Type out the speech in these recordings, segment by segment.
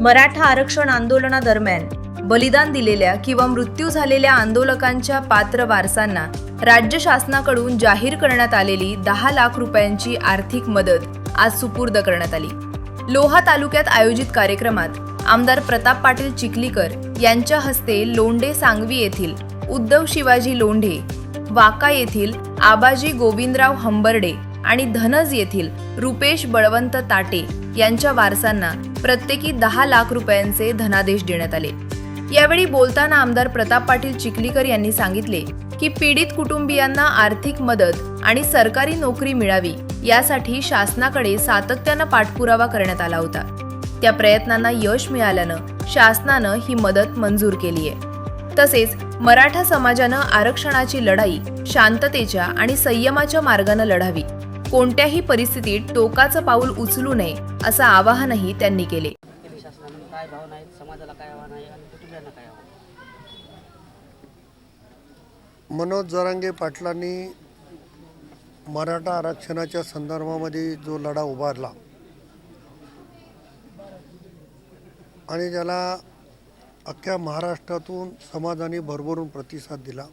मराठा आरक्षण आंदोलनादरम्यान बलिदान दिलेल्या किंवा मृत्यू झालेल्या आंदोलकांच्या पात्र वारसांना राज्य शासनाकडून जाहीर करण्यात आलेली 10 लाख रुपयांची आर्थिक मदत आज सुपूर्द करण्यात आली। लोहा तालुक्यात आयोजित कार्यक्रमात आमदार प्रताप पाटील चिखलीकर यांच्या हस्ते लोंढे सांगवी येथील उद्धव शिवाजी लोंढे, वाका येथील आबाजी गोविंदराव हंबर्डे आणि धनज येथील रुपेश बळवंत ताटे यांच्या वारसांना प्रत्येकी 10 लाख रुपयांचे धनादेश देण्यात आले। यावेळी बोलताना आमदार प्रताप पाटील चिखलीकर यांनी सांगितले की पीडित कुटुंबियांना आर्थिक मदत आणि सरकारी नोकरी मिळावी यासाठी शासनाकडे सातत्यानं पाठपुरावा करण्यात आला होता। त्या प्रयत्नांना यश मिळाल्यानं शासनानं ही मदत मंजूर केली आहे। तसेच मराठा समाजानं आरक्षणाची लढाई शांततेच्या आणि संयमाच्या मार्गाने लढावी, कोणत्याही परिस्थितीत टोकाचं पाऊल उचलू नये असं आवाहनही त्यांनी केले। मनोज जरांगे पाटलांनी मराठा आरक्षणाच्या संदर्भामध्ये जो लढा उभारला आणि त्याला अख्ख्या महाराष्ट्रातून समाजाने भरभरून प्रतिसाद दिला,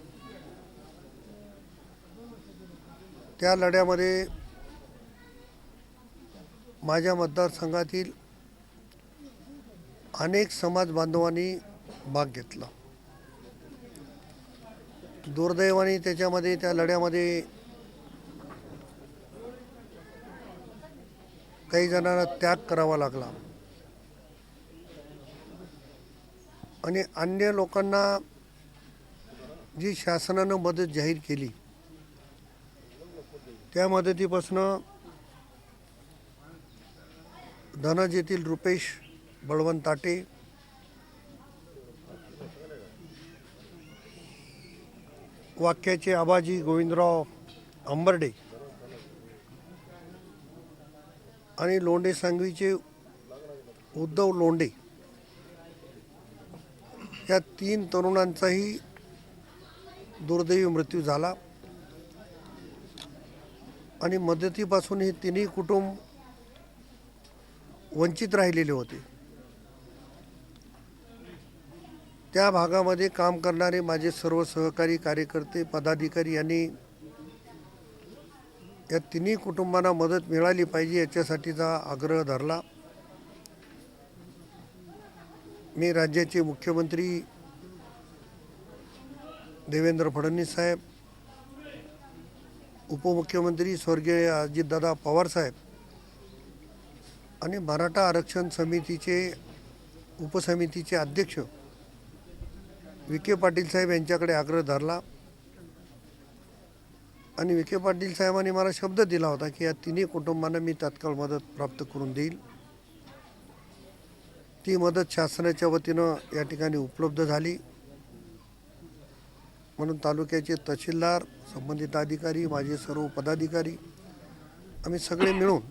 त्या लढ्यामध्ये माझ्या मतदारसंघातील अनेक समाज बांधवांनी भाग घेतला। दुर्दैवाने त्याच्यामध्ये त्या लढ्यामध्ये काही जणांना त्याग करावा लागला आणि अन्य लोकांना जी शासनानं मदत जाहीर केली त्या मदतीपासून धनज येथील रुपेश बळवंत ताटे, वाक्याचे आबाजी गोविंदराव हंबर्डे आणि लोंढे सांगवीचे उद्धव लोंढे या 3 तरुणांचाही दुर्दैवी मृत्यू झाला आणि मदतीपासून हे तिन्ही कुटुंब वंचित राहिलेले होते। त्या भागामध्ये काम करणारे माझे सर्व सहकारी कार्यकर्ते पदाधिकारी यांनी या तिन्ही कुटुंबांना मदत मिळाली पाहिजे याच्यासाठीचा आग्रह धरला। मी राज्याचे मुख्यमंत्री देवेंद्र फडणवीस साहेब, उपमुख्यमंत्री स्वर्गीय अजितदादा पवार साहेब आणि मराठा आरक्षण समितीचे उपसमितीचे अध्यक्ष विखे पाटील साहेब यांच्याकडे आग्रह धरला आणि विखे पाटील साहेबांनी मला शब्द दिला होता की या तिन्ही कुटुंबांना मी तात्काळ मदत प्राप्त करून देईल। ती मदत शासनाच्या वतीनं या ठिकाणी उपलब्ध झाली म्हणून तालुक्याचे तहसीलदार, संबंधित अधिकारी, माझे सर्व पदाधिकारी आम्ही सगळे मिळून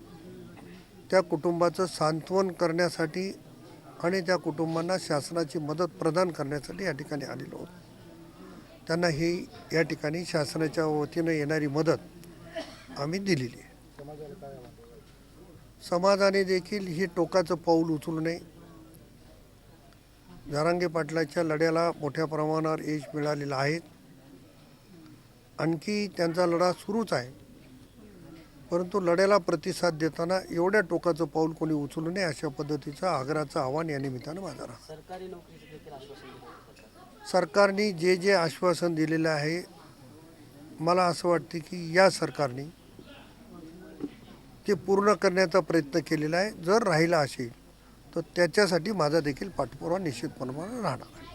त्या कुटुंबाचं सांत्वन करण्यासाठी आणि त्या कुटुंबांना शासनाची मदत प्रदान करण्यासाठी या ठिकाणी आलेलो आहोत। त्यांना ही या ठिकाणी शासनाच्या वतीनं येणारी मदत आम्ही दिलेली आहे। समाजाने देखील हे टोकाचं पाऊल उचलू नये। जरांगे पाटलाच्या लढ्याला मोठ्या प्रमाणावर यश मिळालेलं आहे, आणखी त्यांचा लढा सुरूच आहे, परंतु लढ्याला प्रतिसाद देताना एवढ्या टोकाचं पाऊल कोणी उचलू नये अशा पद्धतीचं आग्रहाचं आव्हान या निमित्तानं माझं राहतं। सरकारने जे आश्वासन दिलेलं आहे मला असं वाटतं की या सरकारने ते पूर्ण करण्याचा प्रयत्न केलेला आहे। जर राहिला असेल तर त्याच्यासाठी माझा देखील पाठपुरावा निश्चितपणे राहणार आहे।